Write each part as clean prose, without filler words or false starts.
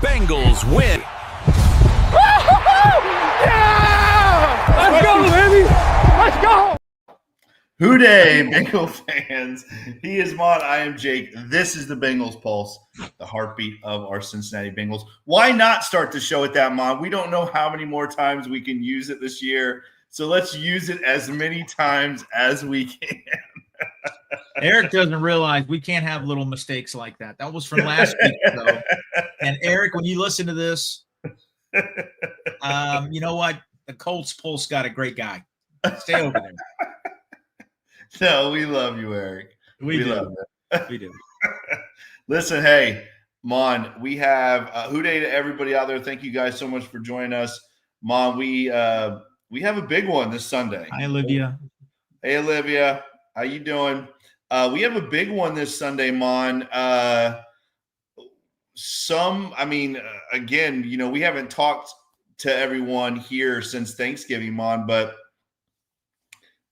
Bengals win. Yeah! Let's go, baby! Let's go! Hooday, Bengal fans. He is Mon. I am Jake. This is the Bengals Pulse, the heartbeat of our Cincinnati Bengals. Why not start the show with that, Mon? We don't know how many more times we can use it this year, so let's use it as many times as we can. Eric doesn't realize we can't have little mistakes like that. That was from last week, though. And Eric, when you listen to this, you know what? The Colts Pulse got a great guy. Stay over there. No, we love you, Eric. We do. love you. We do. Listen, hey, Mon, we have Hooday to everybody out there. Thank you guys so much for joining us. Mon, we have a big one this Sunday. Hi, Olivia. Hey, Olivia. How you doing? We have a big one this Sunday, Mon. Again, we haven't talked to everyone here since Thanksgiving, Mon, but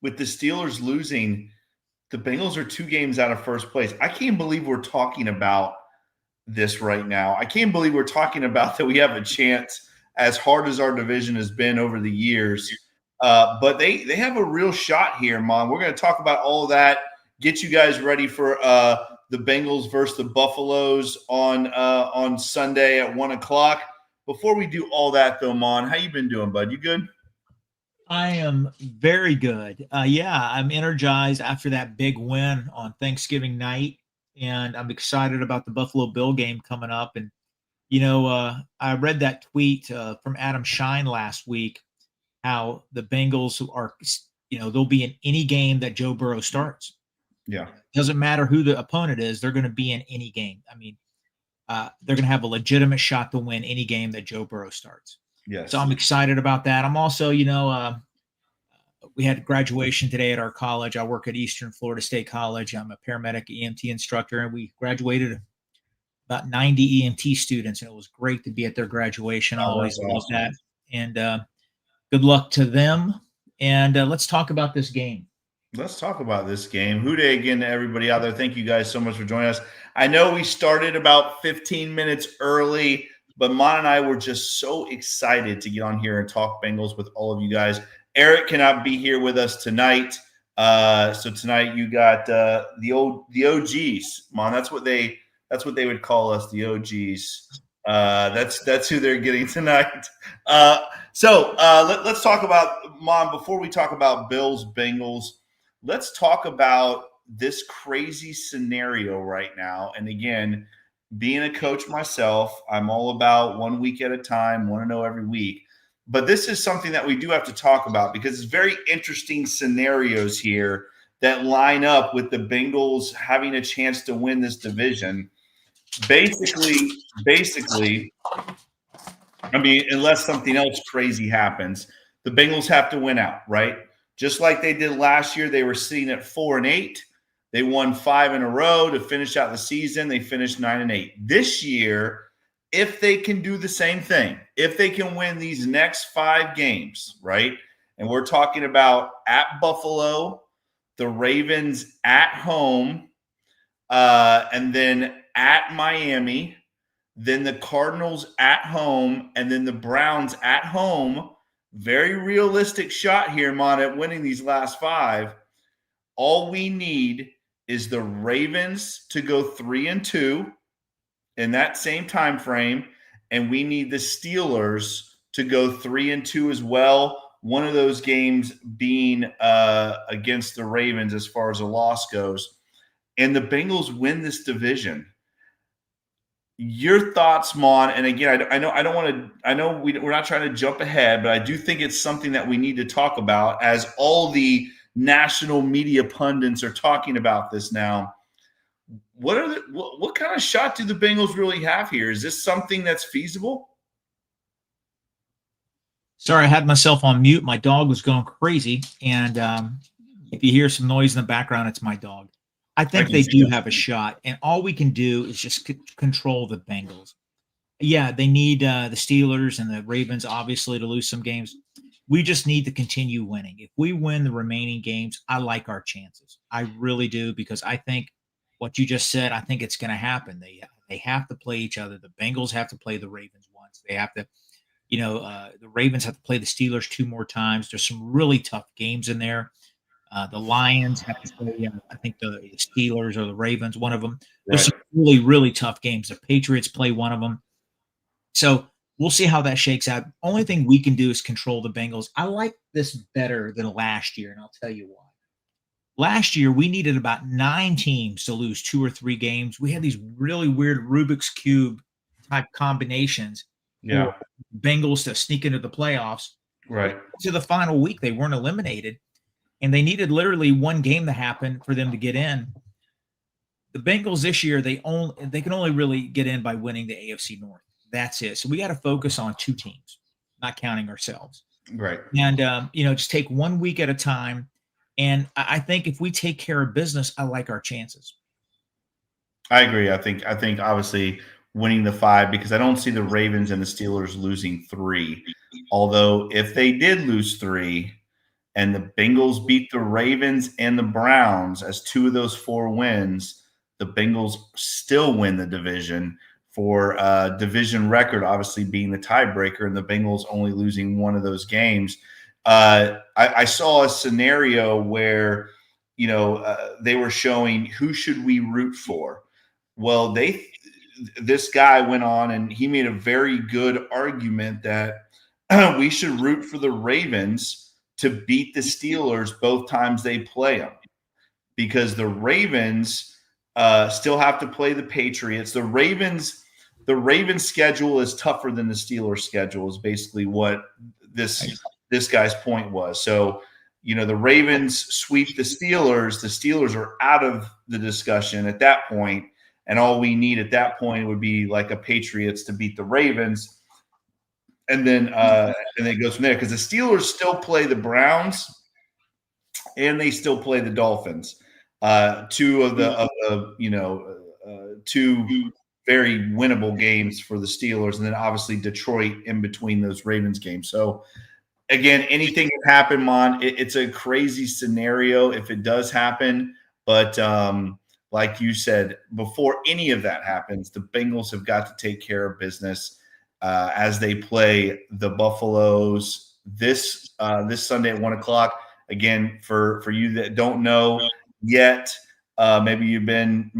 with the Steelers losing, the Bengals are 2 games out of first place. I can't believe we're talking about this right now. I can't believe we're talking about that we have a chance, as hard as our division has been over the years. But they have a real shot here, Mon. We're going to talk about all of that, get you guys ready for the Bengals versus the Buffaloes on Sunday at 1 o'clock. Before we do all that, though, Mon, how you been doing, bud? You good? I am very good. I'm energized after that big win on Thanksgiving night, and I'm excited about the Buffalo Bill game coming up. And, I read that tweet from Adam Shine last week, how the Bengals are, they'll be in any game that Joe Burrow starts. Yeah. Doesn't matter who the opponent is. They're going to be in any game. I mean, they're going to have a legitimate shot to win any game that Joe Burrow starts. Yes. So I'm excited about that. I'm also, we had graduation today at our college. I work at Eastern Florida State College. I'm a paramedic EMT instructor, and we graduated about 90 EMT students, and it was great to be at their graduation. I always love that. And good luck to them. And let's talk about this game. Let's talk about this game. Hooday again to everybody out there. Thank you guys so much for joining us. I know we started about 15 minutes early, but Mon and I were just so excited to get on here and talk Bengals with all of you guys. Eric cannot be here with us tonight. So tonight you got the OGs. Mon, that's what they would call us, the OGs. That's who they're getting tonight. So let's talk about, Mon, before we talk about Bills Bengals, let's talk about this crazy scenario right now. And again, being a coach myself, I'm all about 1 week at a time, want to know every week. But this is something that we do have to talk about because it's very interesting scenarios here that line up with the Bengals having a chance to win this division. Basically, unless something else crazy happens, the Bengals have to win out, right? Just like they did last year, they were sitting at 4-8. They won 5 in a row to finish out the season. They finished 9-8. This year, if they can do the same thing, if they can win these next 5 games, right? And we're talking about at Buffalo, the Ravens at home, and then at Miami, then the Cardinals at home, and then the Browns at home. Very realistic shot here, Mon, at winning these last 5. All we need is the Ravens to go 3-2 in that same time frame, and we need the Steelers to go 3-2 as well. One of those games being against the Ravens as far as a loss goes, and the Bengals win this division. Your thoughts, Mon? And again, I know we're not trying to jump ahead, but I do think it's something that we need to talk about as all the national media pundits are talking about this now. What kind of shot do the Bengals really have here? Is this something that's feasible? Sorry, I had myself on mute. My dog was going crazy, and if you hear some noise in the background, it's my dog. I think they do have a shot, and all we can do is just control the Bengals. Yeah, they need the Steelers and the Ravens, obviously, to lose some games. We just need to continue winning. If we win the remaining games, I like our chances. I really do, because I think what you just said, I think it's going to happen. They They have to play each other. The Bengals have to play the Ravens once. They have to, the Ravens have to play the Steelers 2 more times. There's some really tough games in there. The Lions have to play, I think the Steelers or the Ravens, one of them. There's Right. some really, really tough games. The Patriots play one of them. So we'll see how that shakes out. Only thing we can do is control the Bengals. I like this better than last year, and I'll tell you why. Last year, we needed about 9 teams to lose 2 or 3 games. We had these really weird Rubik's Cube type combinations Yeah. for Bengals to sneak into the playoffs. Right. To the final week, they weren't eliminated, and they needed literally one game to happen for them to get in. The Bengals this year, they can only really get in by winning the AFC North. That's it. So we got to focus on 2 teams, not counting ourselves. Right. And, just take 1 week at a time. And I think if we take care of business, I like our chances. I agree. I think obviously winning the 5, because I don't see the Ravens and the Steelers losing 3. Although if they did lose 3 and the Bengals beat the Ravens and the Browns as 2 of those 4 wins, the Bengals still win the division for division record, obviously being the tiebreaker, and the Bengals only losing 1 of those games. I saw a scenario where, they were showing who should we root for. Well, this guy went on and he made a very good argument that we should root for the Ravens to beat the Steelers both times they play them, because the Ravens still have to play the Patriots. The Ravens schedule is tougher than the Steelers schedule, is basically what this guy's point was. So, the Ravens sweep the Steelers are out of the discussion at that point, and all we need at that point would be like a Patriots to beat the Ravens, and then it goes from there, because the Steelers still play the Browns and they still play the Dolphins. 2 of the two very winnable games for the Steelers, and then obviously Detroit in between those Ravens games. So again, anything can happen, Mon. It's a crazy scenario if it does happen. But like you said, before any of that happens, the Bengals have got to take care of business as they play the Buffaloes this Sunday at 1:00. Again, for you that don't know yet, maybe you've been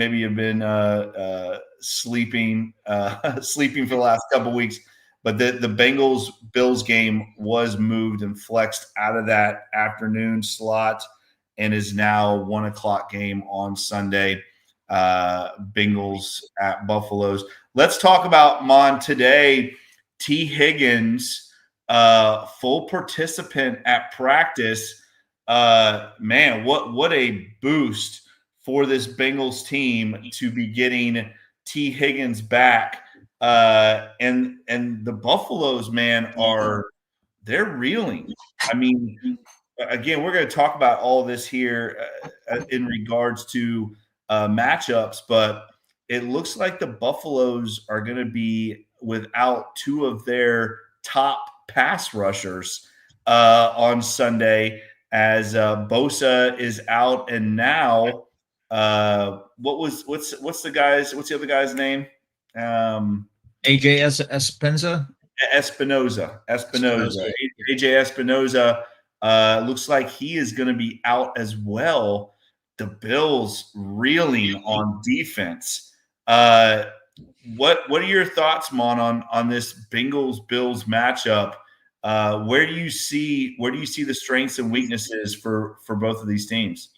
sleeping for the last couple of weeks. But the Bengals Bills game was moved and flexed out of that afternoon slot and is now 1:00 game on Sunday. Bengals at Buffaloes. Let's talk about, Mon, today. T. Higgins, full participant at practice. Man, what a boost for this Bengals team to be getting T. Higgins back. And the Buffaloes, man, they're reeling. I mean, again, we're going to talk about all this here in regards to matchups, but it looks like the Buffaloes are going to be without 2 of their top pass rushers on Sunday, as Bosa is out, and now what's the other guy's name? AJ Espinoza. AJ Espinoza looks like he is going to be out as well. The Bills reeling on defense. What are your thoughts, Mon, on this Bengals Bills matchup? Where do you see the strengths and weaknesses for both of these teams?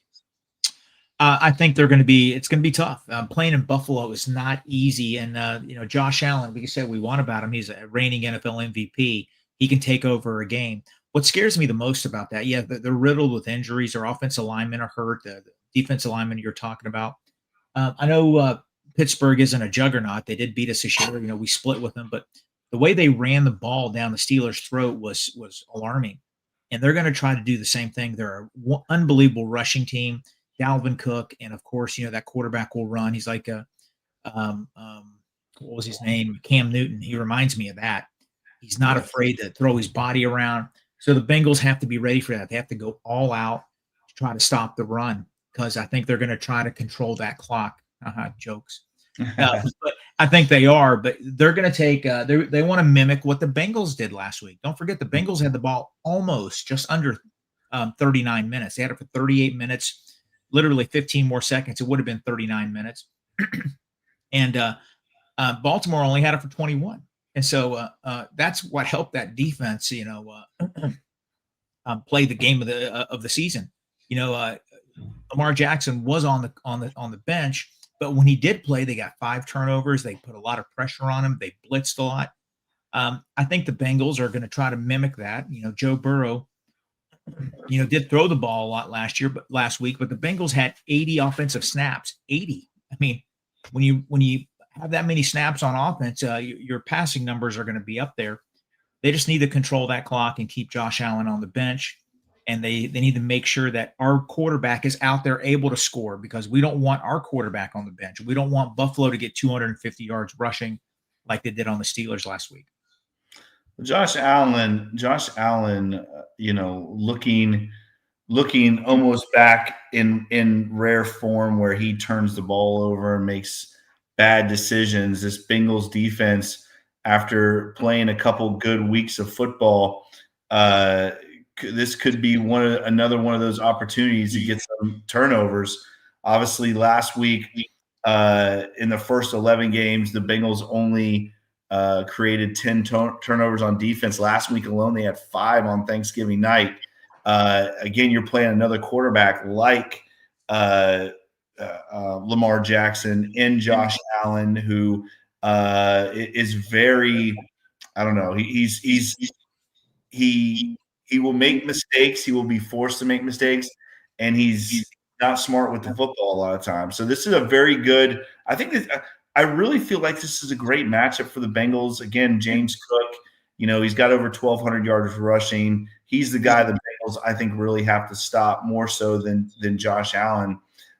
I think it's going to be tough. Playing in Buffalo is not easy. And, Josh Allen, like you said, we want about him. He's a reigning NFL MVP. He can take over a game. What scares me the most about that, they're riddled with injuries. Their offensive linemen are hurt. The defensive linemen you're talking about. I know Pittsburgh isn't a juggernaut. They did beat us this year. We split with them. But the way they ran the ball down the Steelers' throat was alarming. And they're going to try to do the same thing. They're an unbelievable rushing team. Dalvin Cook, and of course, that quarterback will run. He's like what was his name? Cam Newton. He reminds me of that. He's not afraid to throw his body around. So the Bengals have to be ready for that. They have to go all out to try to stop the run, because I think they're going to try to control that clock. Jokes. But I think they are, but they're going to take. They want to mimic what the Bengals did last week. Don't forget the Bengals had the ball almost just under 39 minutes. They had it for 38 minutes, literally 15 more seconds. It would have been 39 minutes, and Baltimore only had it for 21. And so that's what helped that defense, play the game of the season. Lamar Jackson was on the bench, but when he did play, they got 5 turnovers. They put a lot of pressure on him. They blitzed a lot. I think the Bengals are going to try to mimic that. Joe Burrow, did throw the ball a lot last week, but the Bengals had 80 offensive snaps. 80. I mean, when you have that many snaps on offense, your passing numbers are going to be up there. They just need to control that clock and keep Josh Allen on the bench. And they need to make sure that our quarterback is out there able to score, because we don't want our quarterback on the bench. We don't want Buffalo to get 250 yards rushing like they did on the Steelers last week. Josh Allen, looking almost back in rare form, where he turns the ball over and makes bad decisions. This Bengals defense, after playing a couple good weeks of football, this could be another one of those opportunities to get some turnovers. Obviously, last week in the first 11 games, the Bengals only created 10 turnovers on defense. Last week alone, they had 5 on Thanksgiving night. Again, you're playing another quarterback like Lamar Jackson and Josh Allen, who is very, I don't know. He will make mistakes. He will be forced to make mistakes, and he's not smart with the football a lot of times. So this is a very good. I really feel like this is a great matchup for the Bengals. Again, James Cook, he's got over 1,200 yards rushing. He's the guy the Bengals, I think, really have to stop more so than Josh Allen.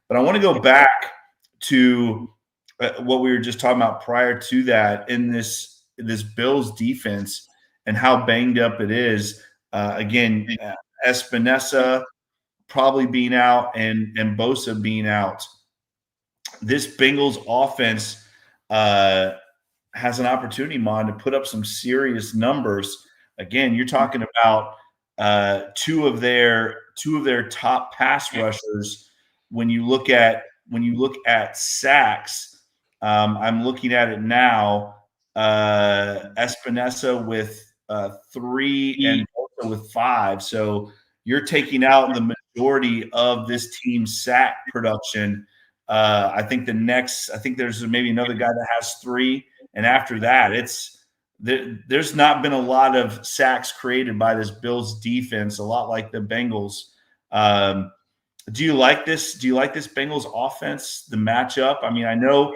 But I want to go back to what we were just talking about prior to that in this Bills defense and how banged up it is. Again, Espinosa probably being out and Bosa being out. This Bengals offense has an opportunity, Mon, to put up some serious numbers. Again, you're talking about two of their top pass rushers. When you look at sacks, I'm looking at it now. Espinosa with 3 and Bosa with 5. So you're taking out the majority of this team's sack production. I think there's maybe another guy that has 3, and after that, there's not been a lot of sacks created by this Bills defense. A lot like the Bengals. Do you like this? Do you like this Bengals offense? The matchup. I mean, I know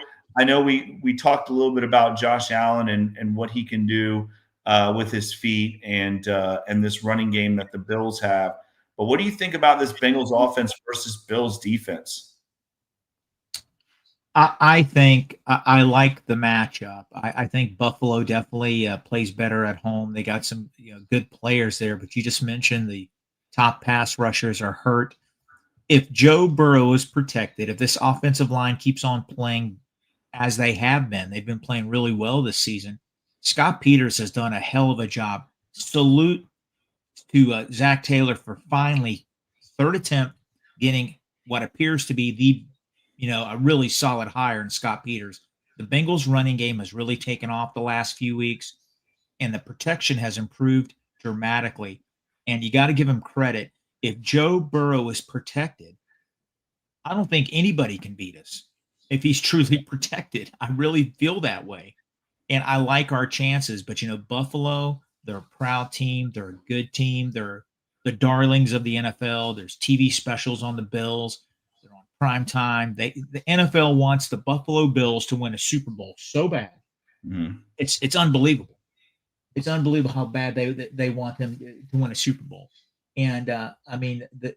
we talked a little bit about Josh Allen and what he can do with his feet and this running game that the Bills have. But what do you think about this Bengals offense versus Bills defense? I think I like the matchup. I think Buffalo definitely plays better at home. They got some good players there, but you just mentioned the top pass rushers are hurt. If Joe Burrow is protected, if this offensive line keeps on playing as they have been, they've been playing really well this season. Scott Peters has done a hell of a job. Salute to Zach Taylor for finally, third attempt, getting what appears to be a really solid hire in Scott Peters. The Bengals running game has really taken off the last few weeks, and the protection has improved dramatically. And you got to give him credit. If Joe Burrow is protected, I don't think anybody can beat us if he's truly protected. I really feel that way. And I like our chances. But, Buffalo, they're a proud team. They're a good team. They're the darlings of the NFL. There's TV specials on the Bills. They're on prime time. The NFL wants the Buffalo Bills to win a Super Bowl so bad. Mm-hmm. It's unbelievable. It's unbelievable how bad they want them to win a Super Bowl. And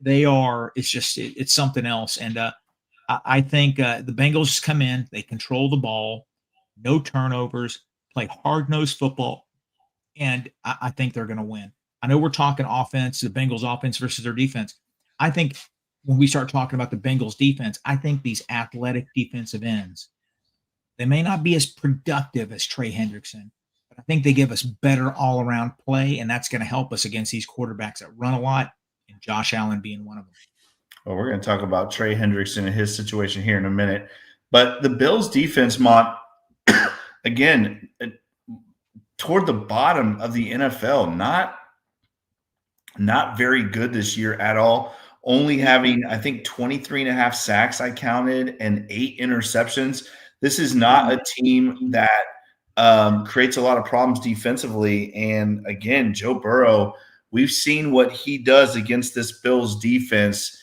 they are. It's something else. And I think the Bengals come in. They control the ball, no turnovers, play hard-nosed football, and I think they're going to win. I know we're talking offense, the Bengals offense versus their defense. I think when we start talking about the Bengals defense, I think these athletic defensive ends They may not be as productive as Trey Hendrickson, but I think they give us better all-around play, and that's going to help us against these quarterbacks that run a lot, and Josh Allen being one of them. Well, we're going to talk about Trey Hendrickson and his situation here in a minute. But the Bills defense, Mont, again, toward the bottom of the NFL, not very good this year at all. Only having, I think, 23 and a half sacks I counted and 8 interceptions. This is not a team that creates a lot of problems defensively. And again, Joe Burrow, we've seen what he does against this Bills defense.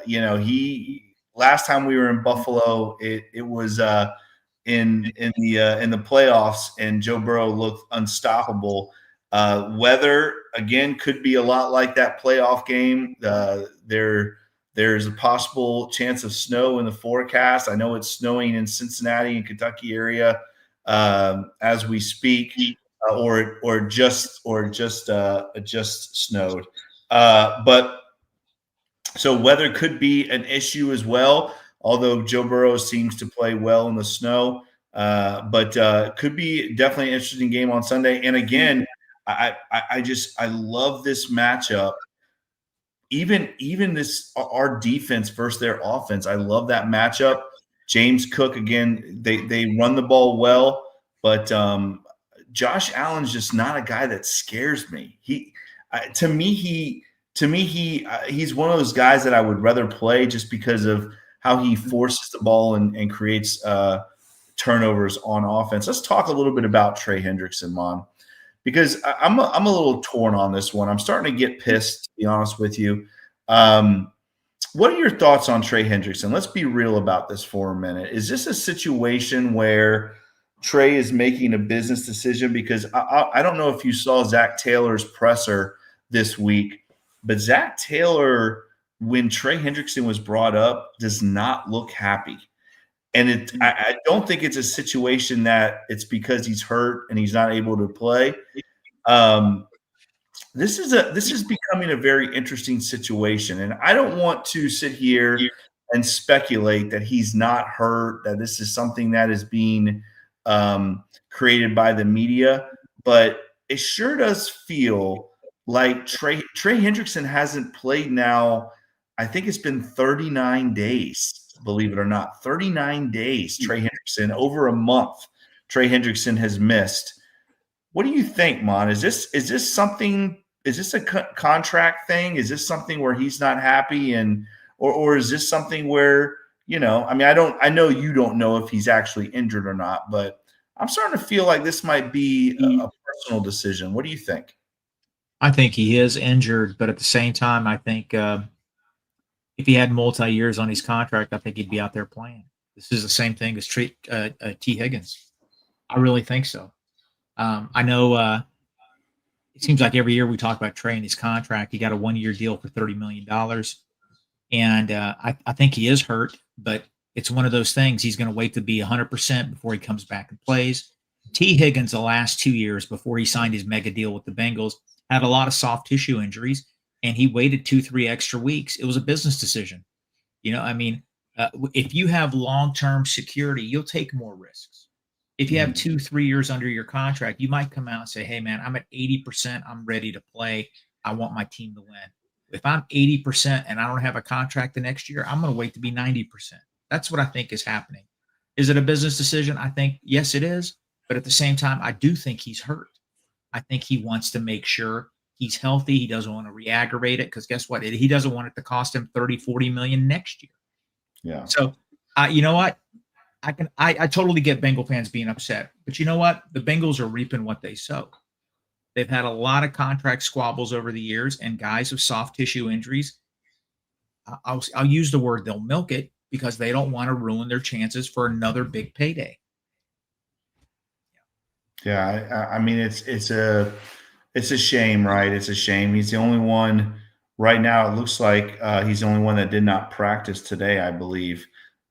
He last time we were in Buffalo, it was in the playoffs, and Joe Burrow looked unstoppable. Weather again could be a lot like that playoff game. There's a possible chance of snow in the forecast. I know it's snowing in Cincinnati and Kentucky area as we speak, or just snowed. But so weather could be an issue as well. Although Joe Burrow seems to play well in the snow, but could be definitely an interesting game on Sunday. And again, I love this matchup. Even this our defense versus their offense. I love that matchup. James Cook again. They run the ball well, but Josh Allen's just not a guy that scares me. To me he's one of those guys that I would rather play just because of how he forces the ball and creates turnovers on offense. Let's talk a little bit about Trey Hendrickson, Mon, because I'm a little torn on this one. I'm starting to get pissed, to be honest with you. What are your thoughts on Trey Hendrickson? Let's be real about this for a minute. Is this a situation where Trey is making a business decision? Because I don't know if you saw Zach Taylor's presser this week, but Zach Taylor, when Trey Hendrickson was brought up, does not look happy. And I don't think it's a situation that it's because he's hurt and he's not able to play. This is becoming a very interesting situation. And I don't want to sit here and speculate that he's not hurt, that this is something that is being created by the media. But it sure does feel like Trey Hendrickson hasn't played now. I think it's been 39 days, believe it or not. 39 days, Trey Hendrickson, over a month Trey Hendrickson has missed. What do you think, Mon? Is this something? Is this a contract thing? Is this something where he's not happy, or is this something where, I know you don't know if he's actually injured or not, but I'm starting to feel like this might be a personal decision. What do you think? I think he is injured, but at the same time, I think if he had multi-years on his contract, I think he'd be out there playing. This is the same thing as T. Higgins. I really think so. I know it seems like every year we talk about Trey and his contract. He got a 1-year deal for $30 million. And I think he is hurt, but it's one of those things. He's going to wait to be 100% before he comes back and plays. T. Higgins, the last 2 years before he signed his mega deal with the Bengals, had a lot of soft tissue injuries, and he waited 2-3 extra weeks. It was a business decision. If you have long-term security, you'll take more risks. If you have 2-3 years under your contract, you might come out and say, hey, man, I'm at 80%. I'm ready to play. I want my team to win. If I'm 80% and I don't have a contract the next year, I'm going to wait to be 90%. That's what I think is happening. Is it a business decision? I think, yes, it is. But at the same time, I do think he's hurt. I think he wants to make sure he's healthy. He doesn't want to re-aggravate it because guess what? He doesn't want it to cost him $30-40 million next year. Yeah. So, you know what? I totally get Bengal fans being upset. But you know what? The Bengals are reaping what they sow. They've had a lot of contract squabbles over the years, and guys with soft tissue injuries, I'll use the word they'll milk it because they don't want to ruin their chances for another big payday. Yeah, I mean it's a shame, right? It's a shame. He's the only one right now. It looks like he's the only one that did not practice today, I believe.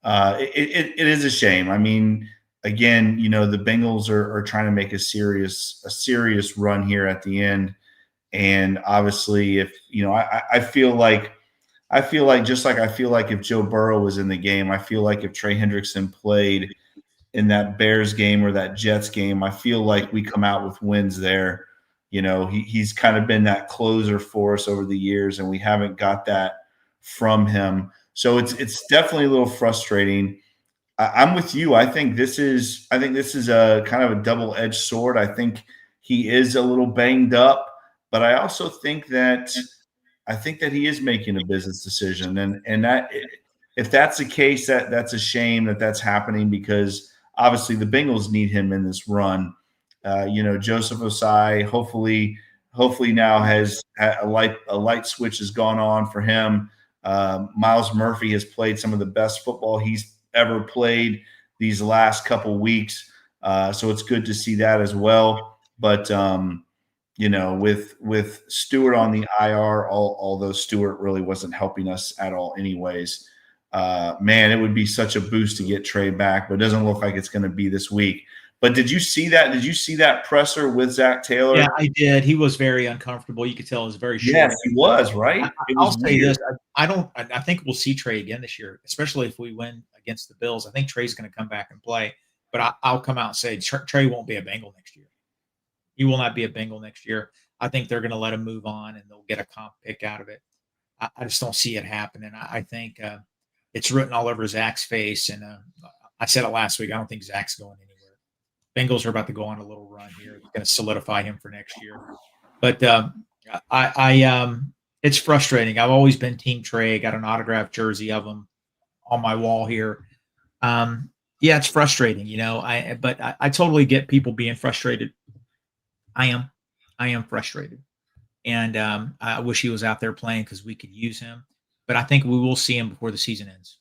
It is a shame. I mean, again, the Bengals are trying to make a serious run here at the end, and obviously, if I feel like just like I feel like if Joe Burrow was in the game, I feel like if Trey Hendrickson played, in that Bears game or that Jets game. I feel like we come out with wins there. He's kind of been that closer for us over the years, and we haven't got that from him. So it's definitely a little frustrating. I'm with you. I think this is a kind of a double-edged sword. I think he is a little banged up, but I also think that he is making a business decision, and that if that's the case, that's a shame that's happening, because obviously the Bengals need him in this run. Joseph Osai hopefully now has a light switch has gone on for him. Miles Murphy has played some of the best football he's ever played these last couple weeks, so it's good to see that as well. But with Stewart on the IR, although Stewart really wasn't helping us at all anyways, man, it would be such a boost to get Trey back, but it doesn't look like it's going to be this week. But did you see that? Did you see that presser with Zach Taylor? Yeah, I did. He was very uncomfortable. You could tell it was very short. Yes, he was, right? I'll say this. I think we'll see Trey again this year, especially if we win against the Bills. I think Trey's going to come back and play, but I'll come out and say Trey won't be a Bengal next year. He will not be a Bengal next year. I think they're going to let him move on, and they'll get a comp pick out of it. I just don't see it happening. I think it's written all over Zach's face, and I said it last week. I don't think Zach's going anywhere. Bengals are about to go on a little run here. It's going to solidify him for next year. But it's frustrating. I've always been Team Trey. Got an autographed jersey of him on my wall here. Yeah, it's frustrating, but I totally get people being frustrated. I am frustrated. And I wish he was out there playing because we could use him. But I think we will see him before the season ends.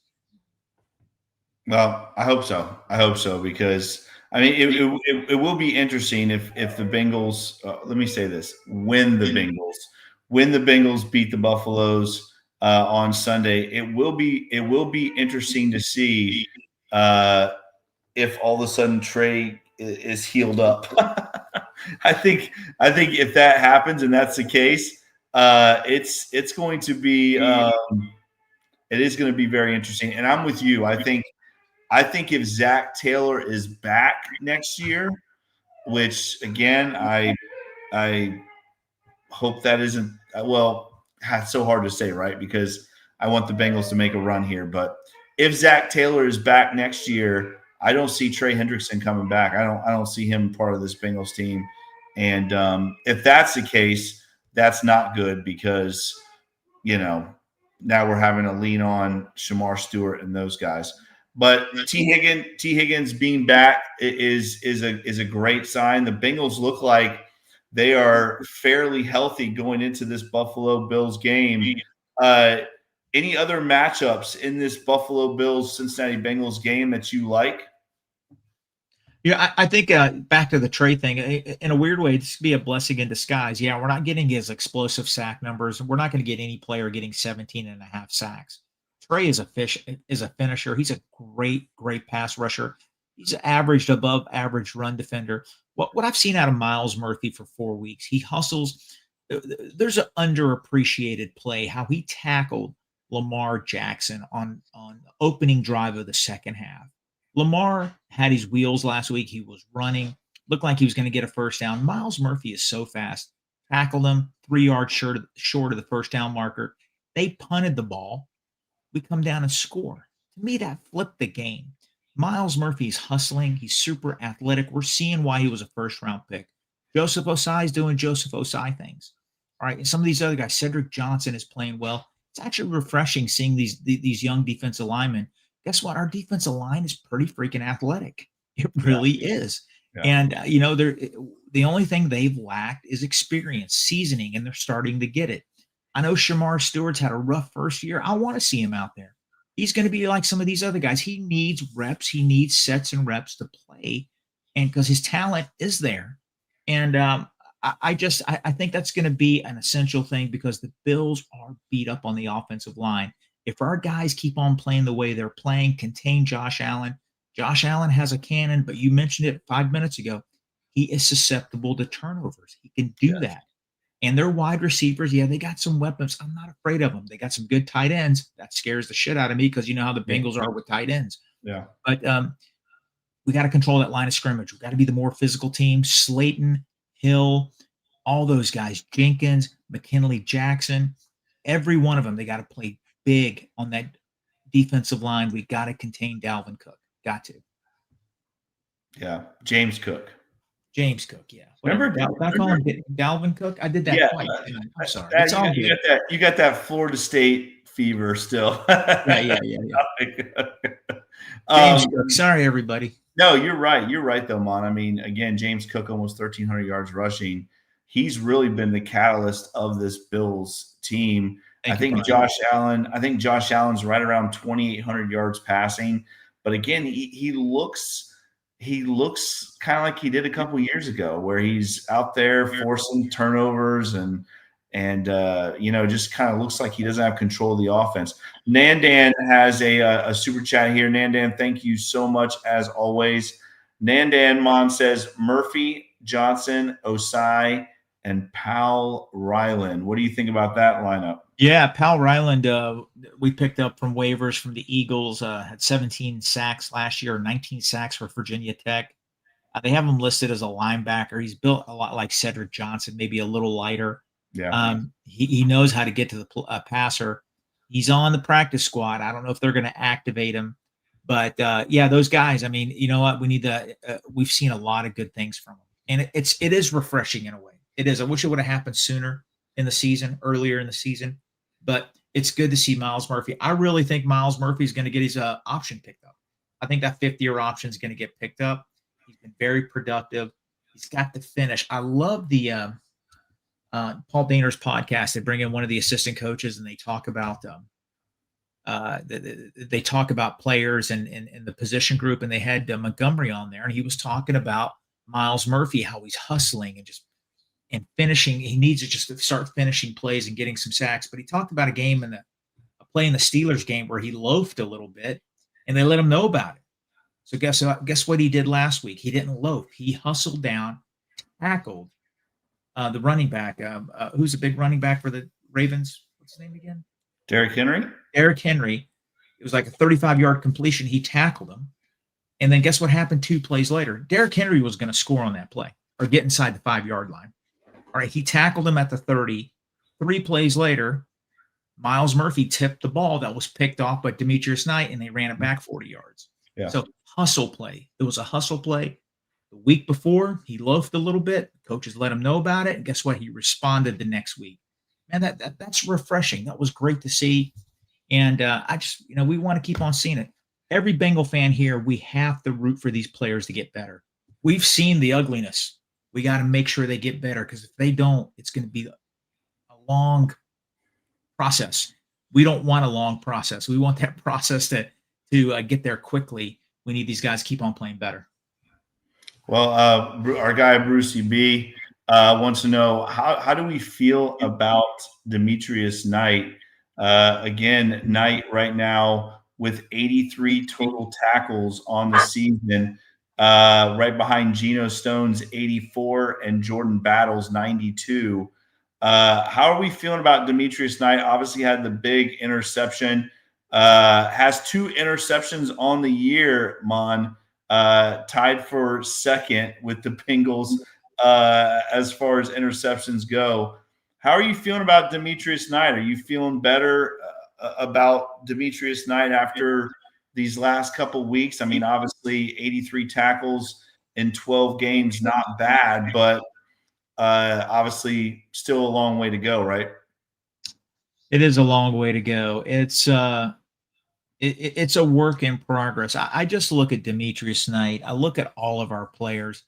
Well, I hope so, because it will be interesting if the Bengals. Let me say this: when the Bengals beat the Buffaloes on Sunday, it will be interesting to see if all of a sudden Trey is healed up. I think if that happens and that's the case, it's going to be it is going to be very interesting. And I'm with you. I think if Zach Taylor is back next year, which again I hope that isn't it's so hard to say, right? Because I want the Bengals to make a run here. But if Zach Taylor is back next year, I don't see Trey Hendrickson coming back. I don't see him part of this Bengals team. And if that's the case, that's not good, because now we're having to lean on Shamar Stewart and those guys. But T. Higgins being back is a great sign. The Bengals look like they are fairly healthy going into this Buffalo Bills game. Any other matchups in this Buffalo Bills Cincinnati Bengals game that you like? Yeah, I think back to the Trey thing, in a weird way, this could be a blessing in disguise. Yeah, we're not getting his explosive sack numbers. We're not going to get any player getting 17 and a half sacks. Trey is a finisher. He's a great pass rusher. He's averaged above average run defender. What I've seen out of Miles Murphy for 4 weeks, he hustles. There's an underappreciated play, how he tackled Lamar Jackson on the opening drive of the second half. Lamar had his wheels last week. He was running, looked like he was going to get a first down. Miles Murphy is so fast. Tackled him 3 yards short of the first down marker. They punted the ball. We come down and score. To me, that flipped the game. Miles Murphy's hustling. He's super athletic. We're seeing why he was a first-round pick. Joseph Osai is doing Joseph Osai things. All right, and some of these other guys, Cedric Johnson is playing well. It's actually refreshing seeing these young defensive linemen. Guess what? Our defensive line is pretty freaking athletic. It really is. Yeah. And, the only thing they've lacked is experience, seasoning, and they're starting to get it. I know Shamar Stewart's had a rough first year. I want to see him out there. He's going to be like some of these other guys. He needs reps. He needs sets and reps to play, and because his talent is there. And I think that's going to be an essential thing, because the Bills are beat up on the offensive line. If our guys keep on playing the way they're playing, contain Josh Allen. Josh Allen has a cannon, but you mentioned it 5 minutes ago. He is susceptible to turnovers. He can do that. And their wide receivers, yeah, they got some weapons. I'm not afraid of them. They got some good tight ends. That scares the shit out of me, because you know how the Bengals are with tight ends. Yeah. But we got to control that line of scrimmage. We got to be the more physical team. Slayton, Hill, all those guys, Jenkins, McKinley, Jackson, every one of them, they got to play big on that defensive line. We got to contain Dalvin Cook. Got to. Yeah, James Cook. James Cook, yeah. Remember I call him Dalvin Cook? I did that twice. I'm sorry. It's all good. You got that Florida State fever still. Yeah. James Cook. Sorry, everybody. No, you're right. You're right, though, Mon. I mean, again, James Cook, almost 1,300 yards rushing. He's really been the catalyst of this Bills team. I think Josh Allen's right around 2,800 yards passing. But again, he looks kind of like he did a couple years ago, where he's out there forcing turnovers and just kind of looks like he doesn't have control of the offense. Nandan has a super chat here. Nandan, thank you so much as always. Nandan Mon says Murphy, Johnson, Osai, and Powell Ryland. What do you think about that lineup? Yeah, Powell Ryland, we picked up from waivers from the Eagles, had 17 sacks last year, 19 sacks for Virginia Tech. They have him listed as a linebacker. He's built a lot like Cedric Johnson, maybe a little lighter. Yeah. He knows how to get to the passer. He's on the practice squad. I don't know if they're going to activate him, but those guys. I mean, you know what? We need to. We've seen a lot of good things from them, and it is refreshing in a way. It is. I wish it would have happened sooner in the season, earlier in the season, but it's good to see Myles Murphy. I really think Myles Murphy is going to get his option picked up. I think that 5th-year option is going to get picked up. He's been very productive. He's got the finish. I love the Paul Dehner's podcast. They bring in one of the assistant coaches and they talk about players and the position group. And they had Montgomery on there, and he was talking about Myles Murphy, how he's hustling and finishing. He needs to just start finishing plays and getting some sacks. But he talked about a play in the Steelers game where he loafed a little bit, and they let him know about it. So guess what he did last week? He didn't loaf. He hustled down, tackled the running back. Who's a big running back for the Ravens? What's his name again? Derrick Henry. Derrick Henry. It was like a 35-yard completion. He tackled him. And then guess what happened 2 plays later? Derrick Henry was going to score on that play or get inside the 5-yard line. All right, he tackled him at the 30. 3 plays later, Myles Murphy tipped the ball that was picked off by Demetrius Knight, and they ran it back 40 yards. Yeah. So hustle play. It was a hustle play. The week before, he loafed a little bit. Coaches let him know about it, and guess what? He responded the next week. Man, that's refreshing. That was great to see. And we want to keep on seeing it. Every Bengal fan here, we have to root for these players to get better. We've seen the ugliness. We got to make sure they get better, because if they don't, it's going to be a long process. We don't want a long process. We want that process to get there quickly. We need these guys to keep on playing better. Well, our guy Brucey B wants to know how do we feel about Demetrius Knight? Again, Knight right now with 83 total tackles on the season. Right behind Geno Stone's 84 and Jordan Battle's 92. How are we feeling about Demetrius Knight? Obviously had the big interception. Has 2 interceptions on the year, Mon. Tied for second with the Bengals as far as interceptions go. How are you feeling about Demetrius Knight? Are you feeling better about Demetrius Knight after these last couple weeks? I mean, obviously 83 tackles in 12 games, not bad, but obviously still a long way to go, right? It is a long way to go. It's a work in progress. I just look at Demetrius Knight. I look at all of our players.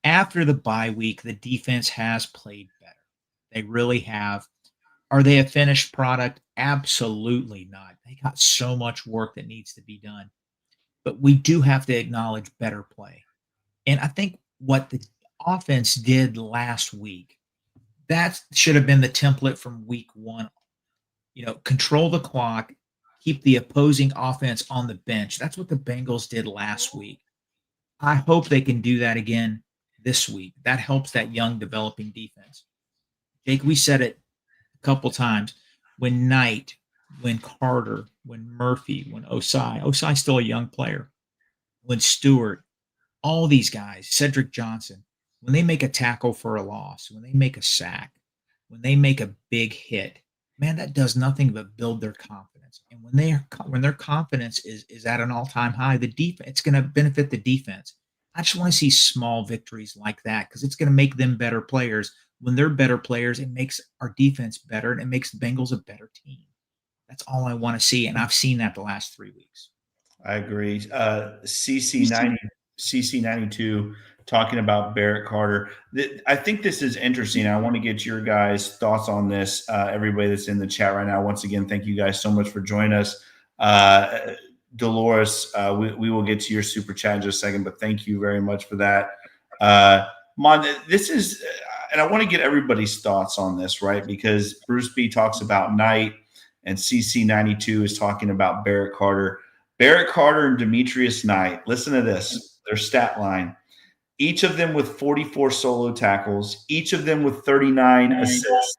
After the bye week, the defense has played better. They really have. Are they a finished product? Absolutely not. They got so much work that needs to be done. But we do have to acknowledge better play. And I think what the offense did last week, that should have been the template from week 1. Control the clock, keep the opposing offense on the bench. That's what the Bengals did last week. I hope they can do that again this week. That helps that young developing defense. Jake, we said it a couple times. When Knight, when Carter, when Murphy, when Osai's still a young player, when Stewart, All these guys, Cedric Johnson, when they make a tackle for a loss, when they make a sack, when they make a big hit, man, that does nothing but build their confidence. And when their confidence is at an all-time high, the defense it's going to benefit the defense. I just want to see small victories like that because it's going to make them better players. When they're better players, it makes our defense better and it makes the Bengals a better team. That's all I want to see, and I've seen that the last 3 weeks. I agree. CC92 talking about Barrett Carter. I think this is interesting. I want to get your guys' thoughts on this. Everybody that's in the chat right now, once again, thank you guys so much for joining us. Dolores, we will get to your super chat in just a second, but thank you very much for that. Mon, this is, and I want to get everybody's thoughts on this, right? Because Bruce B talks about Knight and CC92 is talking about Barrett Carter. Barrett Carter and Demetrius Knight, listen to this, their stat line. Each of them with 44 solo tackles, each of them with 39 assists,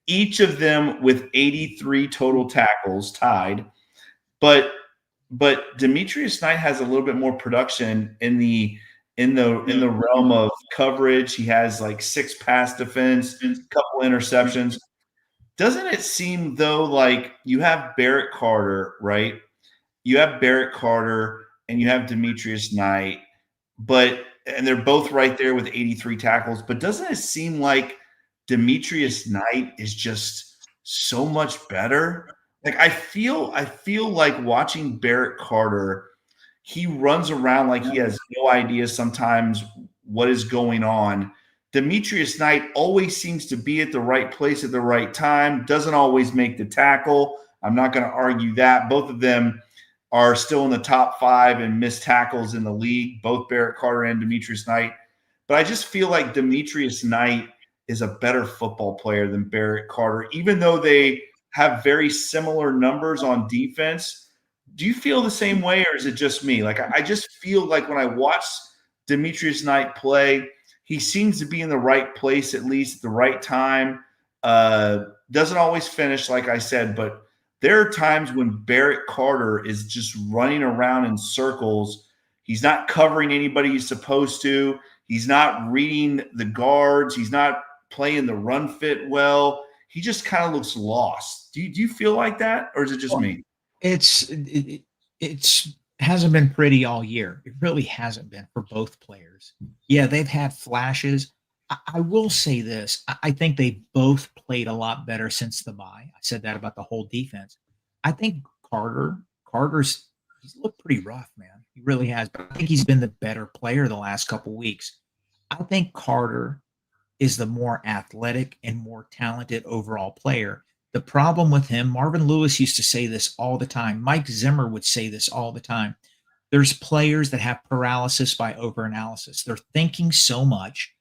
each of them with 83 total tackles tied. But Demetrius Knight has a little bit more production in the realm of coverage. He has like 6 pass defense, a couple interceptions. Doesn't it seem though like you have Barrett Carter, right? You have Barrett Carter and you have Demetrius Knight, and they're both right there with 83 tackles. But doesn't it seem like Demetrius Knight is just so much better? Like I feel like watching Barrett Carter, he runs around like he has no idea sometimes what is going on. Demetrius Knight always seems to be at the right place at the right time, doesn't always make the tackle. I'm not going to argue that. Both of them are still in the top 5 in missed tackles in the league, both Barrett Carter and Demetrius Knight. But I just feel like Demetrius Knight is a better football player than Barrett Carter, even though they have very similar numbers on defense. Do you feel the same way, or is it just me? Like I just feel like when I watch Demetrius Knight play, he seems to be in the right place, at least at the right time. Doesn't always finish, like I said, but there are times when Barrett Carter is just running around in circles. He's not covering anybody he's supposed to. He's not reading the guards. He's not playing the run fit well. He just kind of looks lost. Do you feel like that, or is it just me? It's hasn't been pretty all year. It really hasn't been for both players. Yeah, they've had flashes. I will say this. I think they both played a lot better since the bye. I said that about the whole defense. I think Carter's he's looked pretty rough, man. He really has. But I think he's been the better player the last couple weeks. I think Carter is the more athletic and more talented overall player. The problem with him, Marvin Lewis used to say this all the time. Mike Zimmer would say this all the time. There's players that have paralysis by overanalysis. They're thinking so much,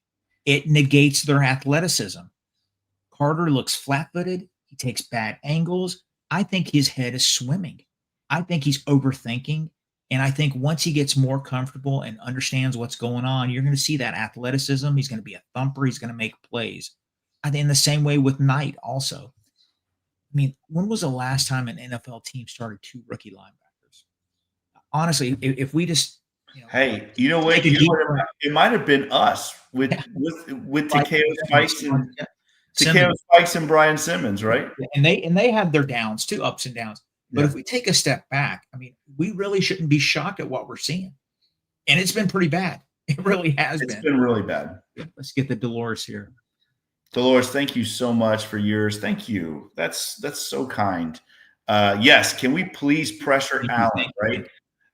it negates their athleticism. Carter looks flat-footed. He takes bad angles. I think his head is swimming. I think he's overthinking. And I think once he gets more comfortable and understands what's going on, you're going to see that athleticism. He's going to be a thumper. He's going to make plays. I think in the same way with Knight also. I mean, when was the last time an NFL team started 2 rookie linebackers? Honestly, if we just, hey, you know what? It might have been us with Takeo Spikes and Brian Simmons, right? And they had their downs too, ups and downs. But if we take a step back, I mean, we really shouldn't be shocked at what we're seeing. And it's been pretty bad. It really has been. It's been really bad. Let's get the Dolores here. Dolores, thank you so much for yours. Thank you. That's so kind. Yes, can we please pressure Allen, right?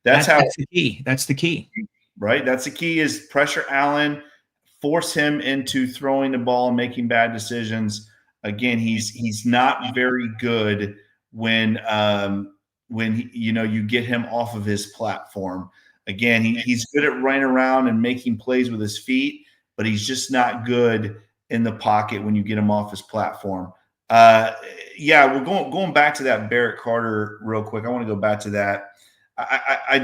That's the key. That's the key. Right? That's the key is pressure Allen, force him into throwing the ball and making bad decisions. Again, he's not very good when you get him off of his platform. Again, he's good at running around and making plays with his feet, but he's just not good in the pocket when you get him off his platform. We're going back to that Barrett Carter real quick. I want to go back to that. I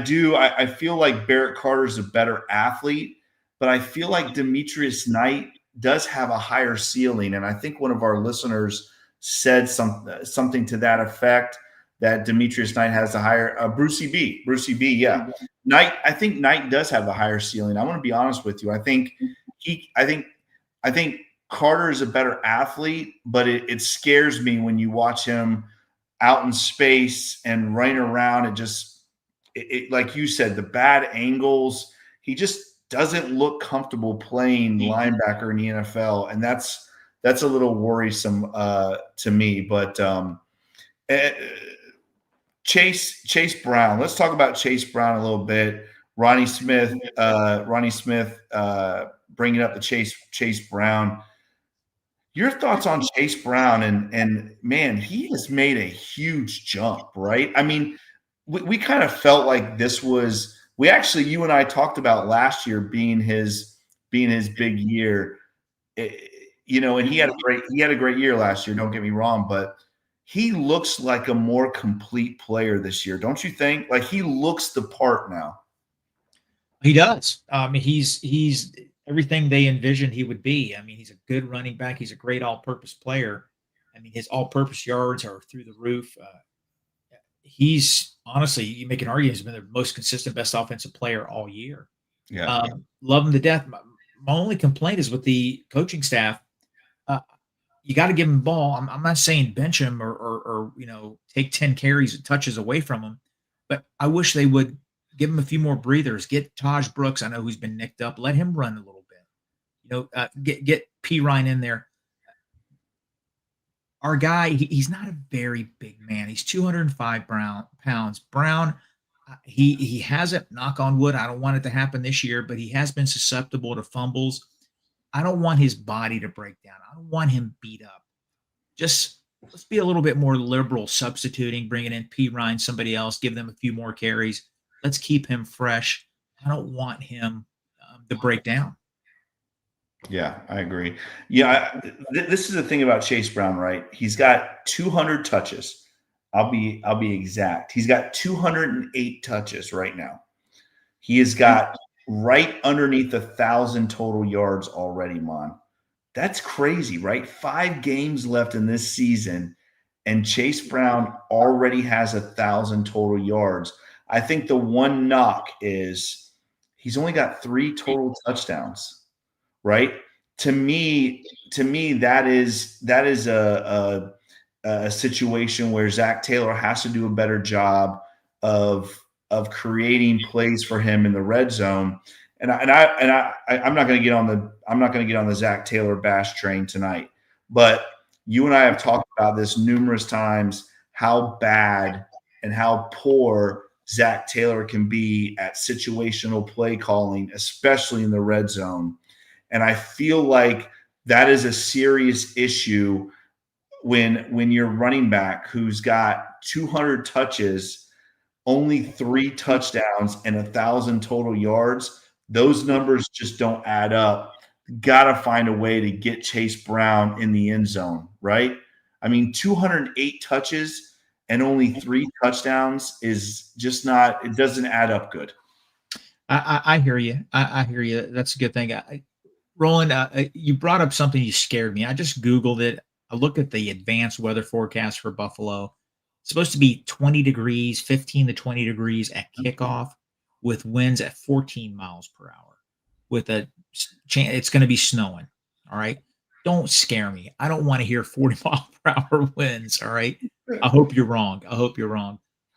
feel like Barrett Carter's a better athlete, but I feel like Demetrius Knight does have a higher ceiling. And I think one of our listeners said something to that effect, that Demetrius Knight has a higher Brucey B. Yeah. Knight does have a higher ceiling. I want to be honest with you. I think Carter is a better athlete, but it scares me when you watch him out in space and running around. Like you said, the bad angles. He just doesn't look comfortable playing linebacker in the NFL, and that's a little worrisome to me. But eh, Chase Brown. Let's talk about Chase Brown a little bit. Ronnie Smith bringing up the Chase Brown. Your thoughts on Chase Brown and man, he has made a huge jump, right? I mean, we kind of felt like this was you and I talked about last year being his big year. And he had a great year last year, don't get me wrong, but he looks like a more complete player this year, don't you think? Like he looks the part now. He does. He's everything they envisioned he would be. I mean, he's a good running back. He's a great all-purpose player. I mean, his all-purpose yards are through the roof. He's honestly, you make an argument, he's been the most consistent, best offensive player all year. Yeah. Love him to death. My only complaint is with the coaching staff. You got to give him the ball. I'm not saying bench him or take 10 carries and touches away from him, but I wish they would give him a few more breathers. Get Taj Brooks. I know who's been nicked up. Let him run a little bit. Get P. Ryan in there. Our guy, he's not a very big man. He's 205 pounds. Brown, he hasn't, knock on wood, I don't want it to happen this year, but he has been susceptible to fumbles. I don't want his body to break down. I don't want him beat up. Just let's be a little bit more liberal substituting, bringing in P. Ryan, somebody else, give them a few more carries. Let's keep him fresh. I don't want him to break down. Yeah, I agree. Yeah, this is the thing about Chase Brown, right? He's got 200 touches. I'll be exact. He's got 208 touches right now. He has got right underneath 1,000 total yards already, Mon. That's crazy, right? 5 games left in this season, and Chase Brown already has 1,000 total yards. I think the one knock is he's only got 3 total touchdowns. Right? To me, that is a situation where Zach Taylor has to do a better job of creating plays for him in the red zone. I'm not going to get on the Zach Taylor bash train tonight, but you and I have talked about this numerous times, how bad and how poor Zach Taylor can be at situational play calling, especially in the red zone. And I feel like that is a serious issue when you're running back who's got 200 touches, only 3 touchdowns, and 1,000 total yards. Those numbers just don't add up. Got to find a way to get Chase Brown in the end zone, right? I mean, 208 touches and only 3 touchdowns is just not – it doesn't add up good. I hear you. I hear you. That's a good thing. Roland, you brought up something, you scared me. I just Googled it. I looked at the advanced weather forecast for Buffalo. It's supposed to be 20 degrees, 15 to 20 degrees at kickoff with winds at 14 miles per hour with a chance it's going to be snowing. All right. Don't scare me. I don't want to hear 40 mile per hour winds. All right. I hope you're wrong.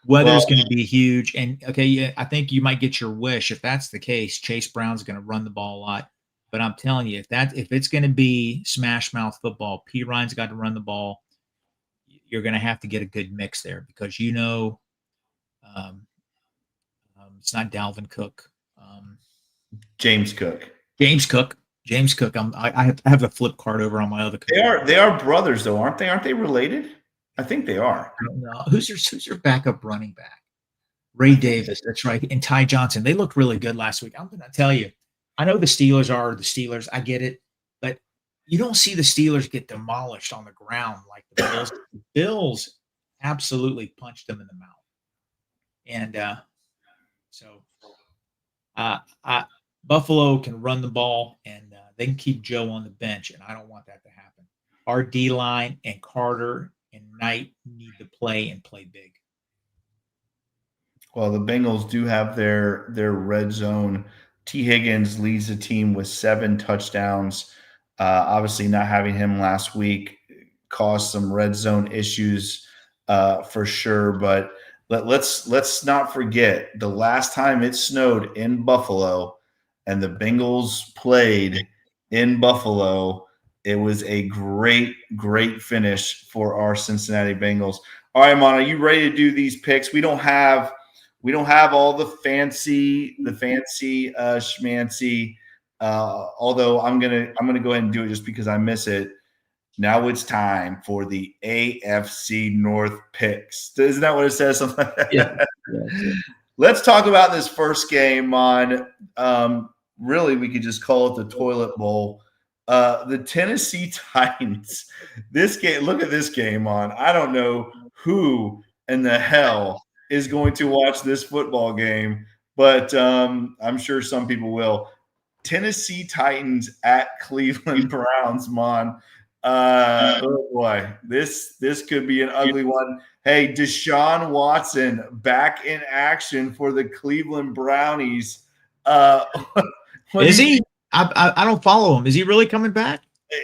Weather's going to be huge. And okay, yeah, I think you might get your wish. If that's the case, Chase Brown's going to run the ball a lot. But I'm telling you, if it's going to be smash mouth football, P. Ryan's got to run the ball. You're going to have to get a good mix there because it's not Dalvin Cook. James Cook. I have the flip card over on my other. They are brothers though, aren't they? Aren't they related? I think they are. I don't know. Who's your backup running back? Ray Davis. That's right. And Ty Johnson. They looked really good last week. I'm going to tell you. I know the Steelers are the Steelers. I get it. But you don't see the Steelers get demolished on the ground like the Bills. The Bills absolutely punched them in the mouth. And Buffalo can run the ball, and they can keep Joe on the bench, and I don't want that to happen. Our D-line and Carter and Knight need to play and play big. Well, the Bengals do have their red zone. T. Higgins leads the team with 7 touchdowns. Obviously, not having him last week caused some red zone issues for sure. But let's not forget the last time it snowed in Buffalo and the Bengals played in Buffalo. It was a great finish for our Cincinnati Bengals. All right, Mon, are you ready to do these picks? We don't have all the fancy schmancy. Although I'm gonna go ahead and do it just because I miss it. Now it's time for the AFC North picks. Isn't that what it says? Something like that? Yeah. Let's talk about this first game on. Really, we could just call it the toilet bowl. The Tennessee Titans. This game. Look at this game on. I don't know who in the hell is going to watch this football game, but I'm sure some people will. Tennessee Titans at Cleveland Browns, Mon. Oh boy, this could be an ugly one. Hey, Deshaun Watson back in action for the Cleveland Brownies. Is he? I don't follow him. Is he really coming back?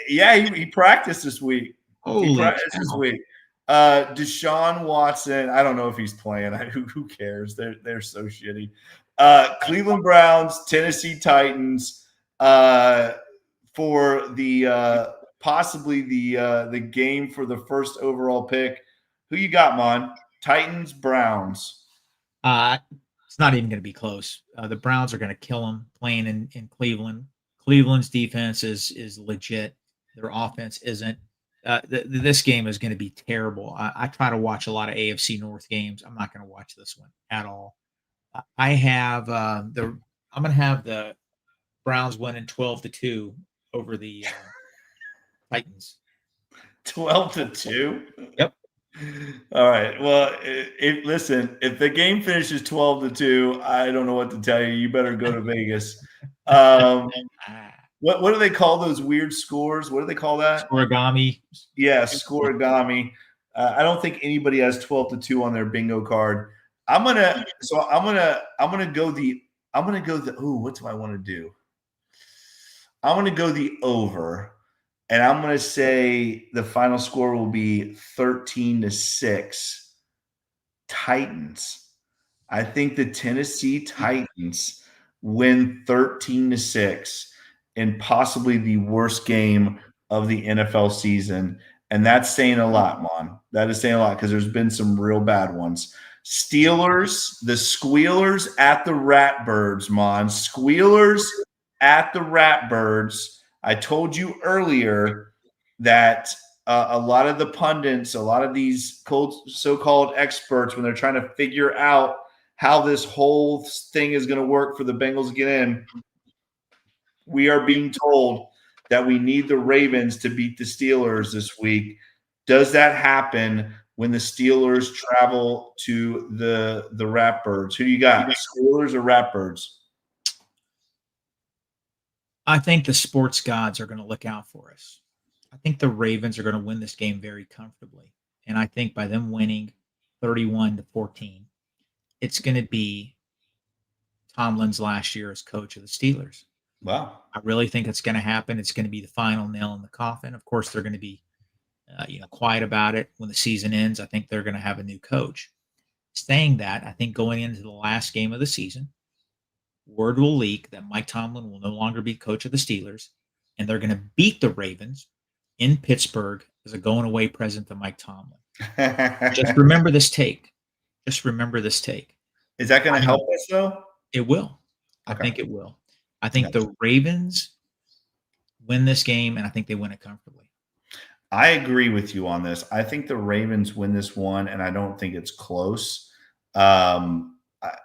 Yeah, he practiced this week. Holy This week. Deshaun Watson. I don't know if he's playing. Who cares? They're so shitty. Cleveland Browns, Tennessee Titans. For the possibly the game for the first overall pick. Who you got, Mon? Titans, Browns. It's not even going to be close. The Browns are going to kill them playing in Cleveland. Cleveland's defense is legit. Their offense isn't. This game is going to be terrible. I try to watch a lot of AFC North games. I'm not going to watch this one at all. I have I'm going to have the Browns winning 12-2 over the Titans. 12-2. Yep. All right. Well, listen, if the game finishes 12-2, I don't know what to tell you. You better go to Vegas. What do they call those weird scores? What do they call that? Origami. Yeah, scoregami. I don't think anybody has 12-2 on their bingo card. I'm gonna go the. What do I want to do? I'm gonna go the over. And I'm going to say the final score will be 13-6 Titans. I think the Tennessee Titans win 13-6 in possibly the worst game of the NFL season. And that's saying a lot, Mon. That is saying a lot because there's been some real bad ones. Steelers, the Squealers at the Ratbirds, Mon. Squealers at the Ratbirds. I told you earlier that a lot of the pundits, a lot of these so-called experts, when they're trying to figure out how this whole thing is going to work for the Bengals to get in, we are being told that we need the Ravens to beat the Steelers this week. Does that happen when the Steelers travel to the Ratbirds? Who do you got, Steelers or Ratbirds? I think the sports gods are going to look out for us. I think the Ravens are going to win this game very comfortably. And I think by them winning 31-14, it's going to be Tomlin's last year as coach of the Steelers. Wow. I really think it's going to happen. It's going to be the final nail in the coffin. Of course, they're going to be quiet about it when the season ends. I think they're going to have a new coach. Saying that, I think going into the last game of the season, word will leak that Mike Tomlin will no longer be coach of the Steelers, and they're going to beat the Ravens in Pittsburgh as a going-away present to Mike Tomlin. Just remember this take. Just remember this take. Is that going to help us, though? It will. I think it will. I think the Ravens win this game, and I think they win it comfortably. I agree with you on this. I think the Ravens win this one, and I don't think it's close.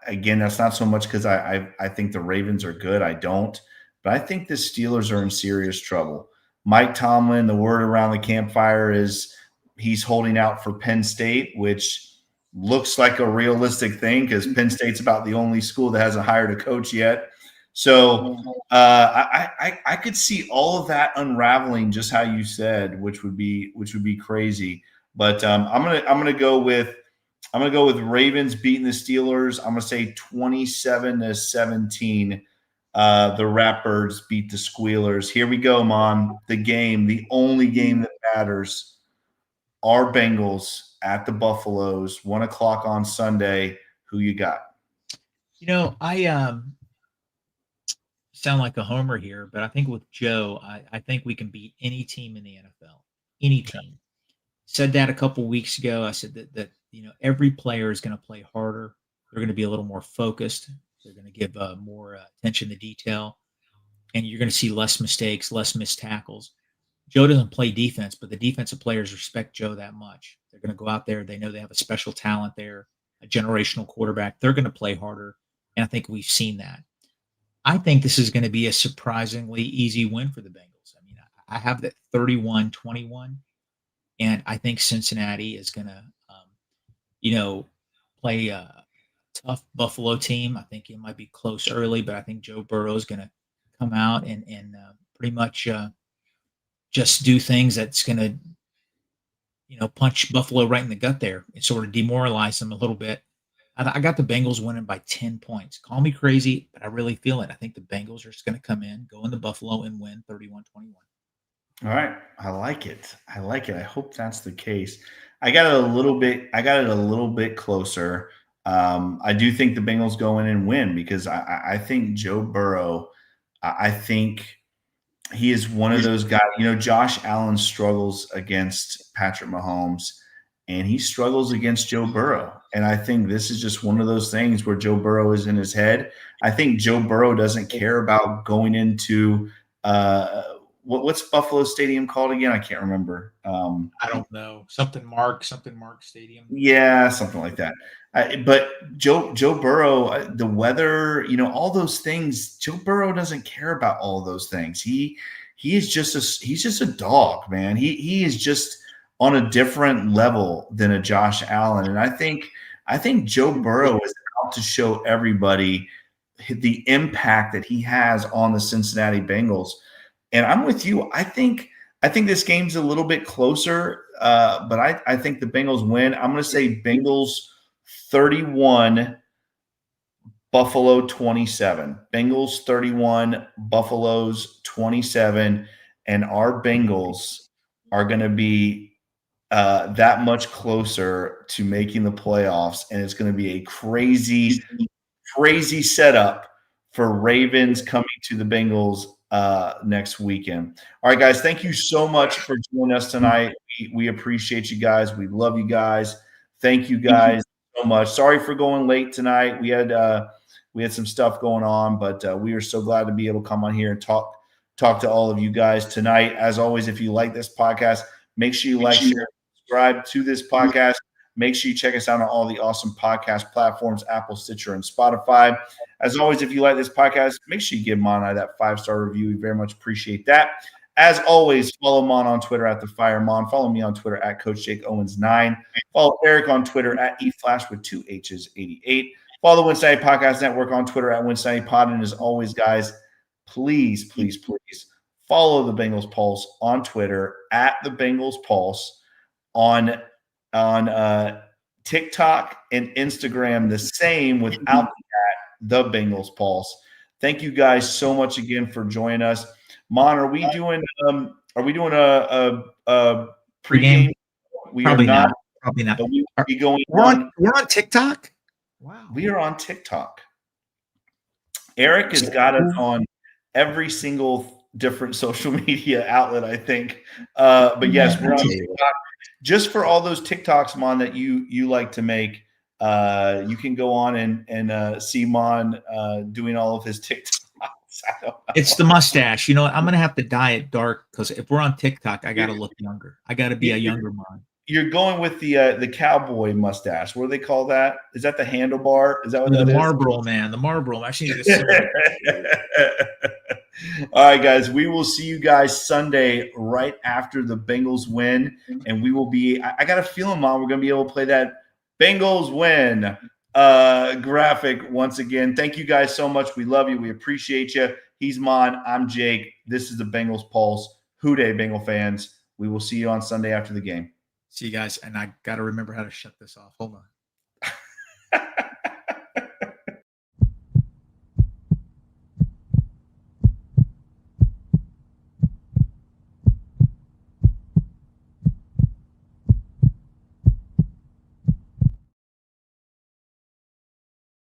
Again, that's not so much because I think the Ravens are good. I don't. But I think the Steelers are in serious trouble. Mike Tomlin, the word around the campfire is he's holding out for Penn State, which looks like a realistic thing because Penn State's about the only school that hasn't hired a coach yet. So I could see all of that unraveling just how you said, which would be crazy. But I'm gonna go with I'm going to go with Ravens beating the Steelers. I'm going to say 27-17. The Ratbirds beat the Squealers. Here we go, Mon. The game, the only game that matters. Our Bengals at the Buffaloes, 1 o'clock on Sunday. Who you got? I sound like a homer here, but I think with Joe, I think we can beat any team in the NFL. Any team. Said that a couple weeks ago. I said that every player is going to play harder. They're going to be a little more focused. They're going to give more attention to detail, and you're going to see less mistakes, less missed tackles. Joe doesn't play defense, but the defensive players respect Joe that much. They're going to go out there. They know they have a special talent there, a generational quarterback. They're going to play harder, and I think we've seen that. I think this is going to be a surprisingly easy win for the Bengals. I mean, I have that 31-21, and I think Cincinnati is going to, play a tough Buffalo team. I think it might be close early, but I think Joe Burrow is going to come out and pretty much just do things that's going to, punch Buffalo right in the gut there and sort of demoralize them a little bit. I got the Bengals winning by 10 points. Call me crazy, but I really feel it. I think the Bengals are just going to come in, go into Buffalo, and win 31-21. All right. I like it. I hope that's the case. I got it a little bit closer. I do think the Bengals go in and win because I think Joe Burrow, I think he is one of those guys. Josh Allen struggles against Patrick Mahomes, and he struggles against Joe Burrow. And I think this is just one of those things where Joe Burrow is in his head. I think Joe Burrow doesn't care about going into what's Buffalo Stadium called again? I can't remember. I don't know. Something Mark Stadium. Yeah, something like that. But Joe Burrow, the weather, all those things. Joe Burrow doesn't care about all those things. He's just a dog, man. He is just on a different level than a Josh Allen, and I think Joe Burrow is out to show everybody the impact that he has on the Cincinnati Bengals. And I'm with you. I think this game's a little bit closer, but I think the Bengals win. I'm going to say Bengals 31, Buffalo 27. Bengals 31, Buffalo's 27, and our Bengals are going to be that much closer to making the playoffs, and it's going to be a crazy setup for Ravens coming to the Bengals next weekend. All right, guys, thank you so much for joining us tonight. We appreciate you guys. We love you guys. Thank you guys so much. Sorry for going late tonight. We had some stuff going on, but we are so glad to be able to come on here and talk to all of you guys tonight. As always, if you like this podcast, make sure you like, share, subscribe to this podcast. Make sure you check us out on all the awesome podcast platforms, Apple, Stitcher, and Spotify. As always, if you like this podcast, make sure you give Mon and I that 5-star review. We very much appreciate that. As always, follow Mon on Twitter at @TheFireMon. Follow me on Twitter at CoachJakeOwens9. Follow Eric on Twitter at eFlash with 2 H's 88. Follow the Wincinnati Podcast Network on Twitter at WincinityPod. And as always, guys, please follow the Bengals Pulse on Twitter at the Bengals Pulse, on TikTok and Instagram, the same without the Bengals Pulse. Thank you guys so much again for joining us. Mon, are we doing a pregame? We Probably are not. Probably not. But we're on TikTok. Wow. We are on TikTok. Eric has got us on every single different social media outlet, I think. But yes, we're on TikTok. Just for all those TikToks, Mon, that you like to make, you can go on and see Mon doing all of his TikToks. It's the mustache. I'm going to have to dye it dark because if we're on TikTok, I got to look younger. I got to be a younger Mon. You're going with the cowboy mustache. What do they call that? Is that the handlebar? Is that what that is? The Marlboro, man. The Marlboro. Actually, all right, guys. We will see you guys Sunday right after the Bengals win, and we will be. I got a feeling, Mom, we're going to be able to play that Bengals win graphic once again. Thank you guys so much. We love you. We appreciate you. He's Mon. I'm Jake. This is the Bengals Pulse. Hoo day, Bengal fans. We will see you on Sunday after the game. See you guys. And I got to remember how to shut this off. Hold on.